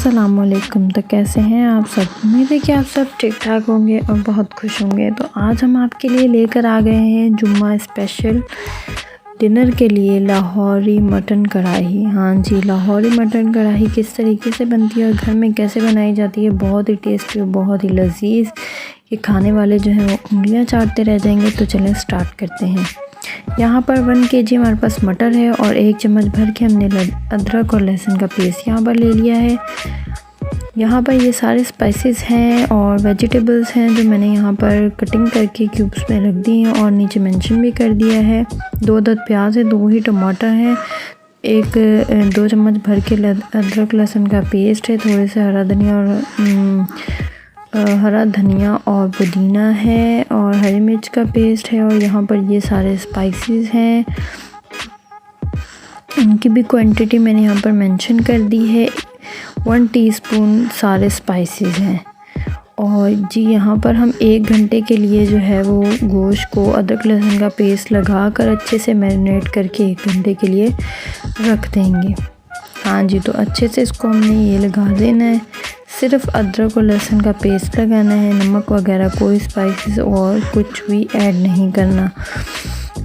अस्सलामुअलैकुम। तो कैसे हैं आप सब? उम्मीद है कि आप सब ठीक ठाक होंगे और बहुत खुश होंगे। तो आज हम आपके लिए लेकर आ गए हैं जुम्मा स्पेशल डिनर के लिए लाहौरी मटन कढ़ाई। हाँ जी, लाहौरी मटन कढ़ाई किस तरीके से बनती है और घर में कैसे बनाई जाती है, बहुत ही टेस्टी और बहुत ही लजीज। ये खाने वाले जो हैं वो उंगलियां चाटते रह जाएंगे। तो चलें स्टार्ट करते हैं। यहाँ पर 1 kg हमारे पास मटर है और 1 चम्मच भर के हमने अदरक और लहसुन का पेस्ट यहाँ पर ले लिया है। यहाँ पर ये सारे स्पाइसेस हैं और वेजिटेबल्स हैं जो मैंने यहाँ पर कटिंग करके क्यूब्स में रख दी हैं और नीचे मेंशन भी कर दिया है। 2 अदद प्याज है, 2 ही टमाटर हैं, 2 चम्मच भर के अदरक लहसुन का पेस्ट है, थोड़े से हरा धनिया और पुदीना है और हरी मिर्च का पेस्ट है। और यहाँ पर ये सारे स्पाइसेस हैं, इनकी भी क्वांटिटी मैंने यहाँ पर मेंशन कर दी है। 1 टीस्पून सारे स्पाइसेस हैं। और जी यहाँ पर हम 1 घंटे के लिए जो है वो गोश्त को अदरक लहसुन का पेस्ट लगा कर अच्छे से मैरिनेट करके 1 घंटे के लिए रख देंगे। हाँ जी, तो अच्छे से इसको हमने ये लगा देना है। सिर्फ अदरक और लहसुन का पेस्ट लगाना है, नमक वगैरह कोई स्पाइसेस और कुछ भी ऐड नहीं करना।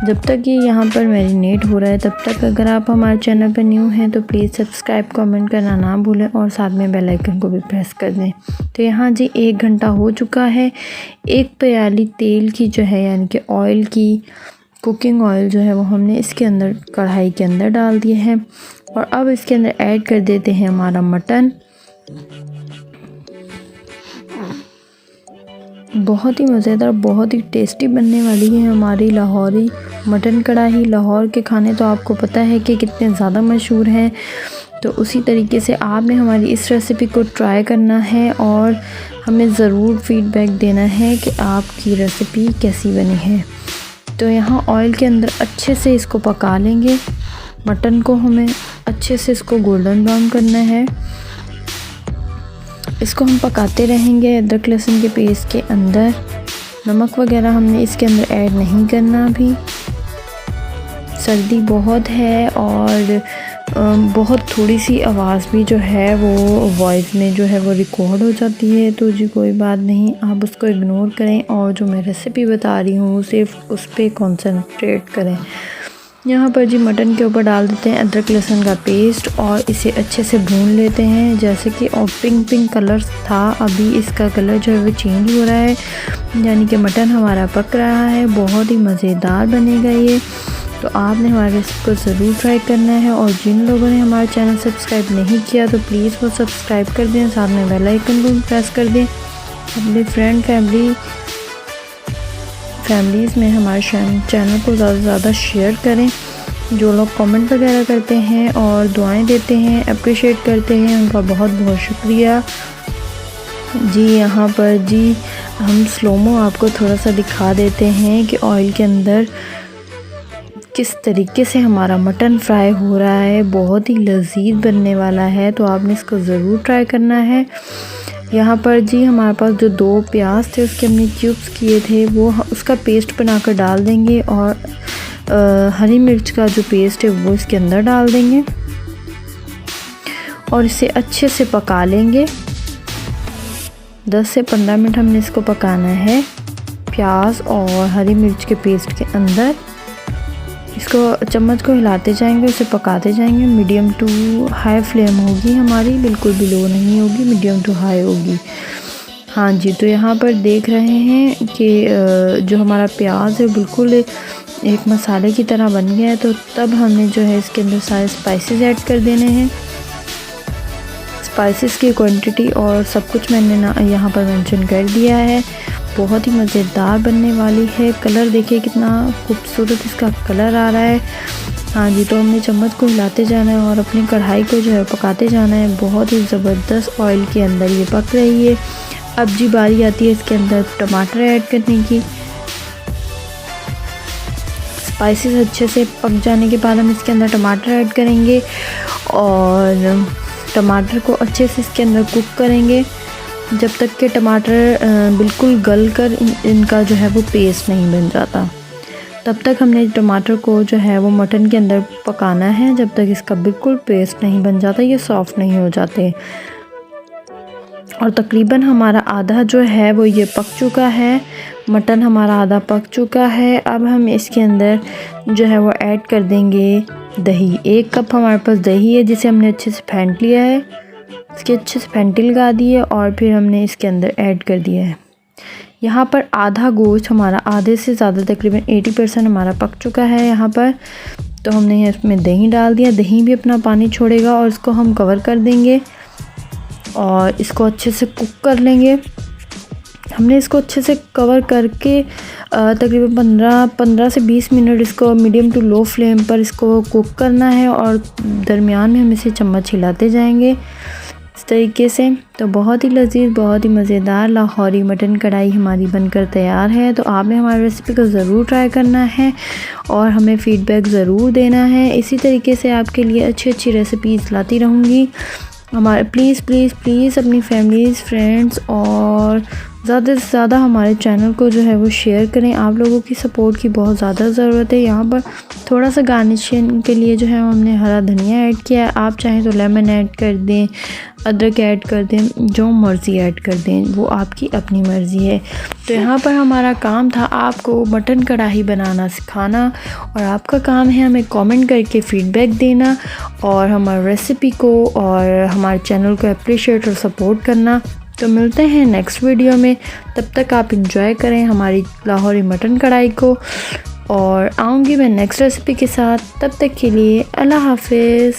जब तक ये यहाँ पर मैरिनेट हो रहा है तब तक अगर आप हमारे चैनल पर न्यू हैं तो प्लीज़ सब्सक्राइब कमेंट करना ना भूलें और साथ में बेल आइकन को भी प्रेस कर दें। तो यहाँ जी 1 घंटा हो चुका है। 1 प्याली तेल की जो है यानी कि ऑयल की, कुकिंग ऑयल जो है वो हमने इसके अंदर कढ़ाई के अंदर डाल दिया है और अब इसके अंदर ऐड कर देते हैं हमारा मटन। बहुत ही मज़ेदार, बहुत ही टेस्टी बनने वाली है हमारी लाहौरी मटन कढ़ाई। लाहौर के खाने तो आपको पता है कि कितने ज़्यादा मशहूर हैं, तो उसी तरीके से आपने हमारी इस रेसिपी को ट्राई करना है और हमें ज़रूर फीडबैक देना है कि आपकी रेसिपी कैसी बनी है। तो यहाँ ऑयल के अंदर अच्छे से इसको पका लेंगे। मटन को हमें अच्छे से इसको गोल्डन ब्राउन करना है। इसको हम पकाते रहेंगे अदरक लहसुन के पेस्ट के अंदर। नमक वगैरह हमने इसके अंदर ऐड नहीं करना अभी। सर्दी बहुत है और बहुत थोड़ी सी आवाज़ भी जो है वो वॉइस में जो है वो रिकॉर्ड हो जाती है, तो जी कोई बात नहीं, आप उसको इग्नोर करें और जो मैं रेसिपी बता रही हूँ सिर्फ उस पर कॉन्सेंट्रेट करें। यहाँ पर जी मटन के ऊपर डाल देते हैं अदरक लहसुन का पेस्ट और इसे अच्छे से भून लेते हैं। जैसे कि और पिंक कलर था, अभी इसका कलर जो है वो चेंज हो रहा है, यानी कि मटन हमारा पक रहा है। बहुत ही मज़ेदार बनेगा ये, तो आपने हमारे रेसिपी को ज़रूर ट्राई करना है। और जिन लोगों ने हमारा चैनल सब्सक्राइब नहीं किया तो प्लीज़ वो सब्सक्राइब कर दें, साथ में बेल आइकन को प्रेस कर दें। अपने फ्रेंड फैमिलीज़ में हमारे चैनल को ज़्यादा से ज़्यादा शेयर करें। जो लोग कमेंट वगैरह करते हैं और दुआएं देते हैं, अप्रिशिएट करते हैं, उनका बहुत बहुत शुक्रिया जी। यहाँ पर जी हम स्लोमो आपको थोड़ा सा दिखा देते हैं कि ऑयल के अंदर किस तरीके से हमारा मटन फ्राई हो रहा है। बहुत ही लजीज बनने वाला है, तो आपने इसको ज़रूर ट्राई करना है। यहाँ पर जी हमारे पास जो 2 प्याज थे उसके हमने क्यूब्स किए थे, वो उसका पेस्ट बनाकर डाल देंगे और हरी मिर्च का जो पेस्ट है वो इसके अंदर डाल देंगे और इसे अच्छे से पका लेंगे। 10 से 15 मिनट हमने इसको पकाना है प्याज और हरी मिर्च के पेस्ट के अंदर। इसको चम्मच को हिलाते जाएंगे, उसे पकाते जाएंगे। मीडियम टू हाई फ्लेम होगी हमारी, बिल्कुल भी लो नहीं होगी, मीडियम टू हाई होगी। हाँ जी, तो यहाँ पर देख रहे हैं कि जो हमारा प्याज है बिल्कुल एक मसाले की तरह बन गया है। तो तब हमने जो है इसके अंदर सारे स्पाइसेस ऐड कर देने हैं। स्पाइसेस की क्वांटिटी और सब कुछ मैंने यहाँ पर मेंशन कर दिया है। बहुत ही मज़ेदार बनने वाली है। कलर देखिए कितना खूबसूरत इसका कलर आ रहा है। हाँ जी, तो हमने चम्मच को हिलाते जाना है और अपनी कढ़ाई को जो है पकाते जाना है। बहुत ही ज़बरदस्त ऑयल के अंदर ये पक रही है। अब जी बारी आती है इसके अंदर टमाटर ऐड करने की। स्पाइसेस अच्छे से पक जाने के बाद हम इसके अंदर टमाटर ऐड करेंगे और टमाटर को अच्छे से इसके अंदर कुक करेंगे जब तक कि टमाटर बिल्कुल गल कर इनका जो है वो पेस्ट नहीं बन जाता। तब तक हमने टमाटर को जो है वो मटन के अंदर पकाना है जब तक इसका बिल्कुल पेस्ट नहीं बन जाता, ये सॉफ़्ट नहीं हो जाते। और तकरीबन हमारा आधा जो है वो ये पक चुका है। मटन हमारा आधा पक चुका है। अब हम इसके अंदर जो है वो ऐड कर देंगे दही। 1 कप हमारे पास दही है जिसे हमने अच्छे से फेंट लिया है। इसके अच्छे से फेंटी लगा दी है और फिर हमने इसके अंदर ऐड कर दिया है। यहाँ पर आधा गोश्त हमारा आधे से ज़्यादा तकरीबन 80% हमारा पक चुका है यहाँ पर। तो हमने इसमें दही डाल दिया। दही भी अपना पानी छोड़ेगा और इसको हम कवर कर देंगे और इसको अच्छे से कुक कर लेंगे। हमने इसको अच्छे से कवर करके तकरीबन 15 से 20 मिनट इसको मीडियम टू लो फ्लेम पर इसको कुक करना है और दरमियान में हम इसे चम्मच हिलाते जाएंगे इस तरीके से। तो बहुत ही लजीज, बहुत ही मज़ेदार लाहौरी मटन कढ़ाई हमारी बनकर तैयार है। तो आपने हमारी रेसिपी को ज़रूर ट्राई करना है और हमें फ़ीडबैक ज़रूर देना है। इसी तरीके से आपके लिए अच्छी अच्छी रेसिपीज़ लाती रहूँगी। हमारे प्लीज़ अपनी फैमिलीज़, फ्रेंड्स और ज़्यादा से ज़्यादा हमारे चैनल को जो है वो शेयर करें। आप लोगों की सपोर्ट की बहुत ज़्यादा ज़रूरत है। यहाँ पर थोड़ा सा गार्निशिंग के लिए जो है हमने हरा धनिया ऐड किया है। आप चाहें तो लेमन ऐड कर दें, अदरक ऐड कर दें, जो मर्ज़ी ऐड कर दें, वो आपकी अपनी मर्ज़ी है। तो यहाँ पर हमारा काम था आपको मटन कढ़ाई बनाना सिखाना और आपका काम है हमें कमेंट करके फ़ीडबैक देना और हमारी रेसिपी को और हमारे चैनल को अप्रिशिएट और सपोर्ट करना। तो मिलते हैं नेक्स्ट वीडियो में। तब तक आप इंजॉय करें हमारी लाहौरी मटन कढ़ाई को और आऊँगी मैं नेक्स्ट रेसिपी के साथ। तब तक के लिए अल्लाह हाफ़िज़।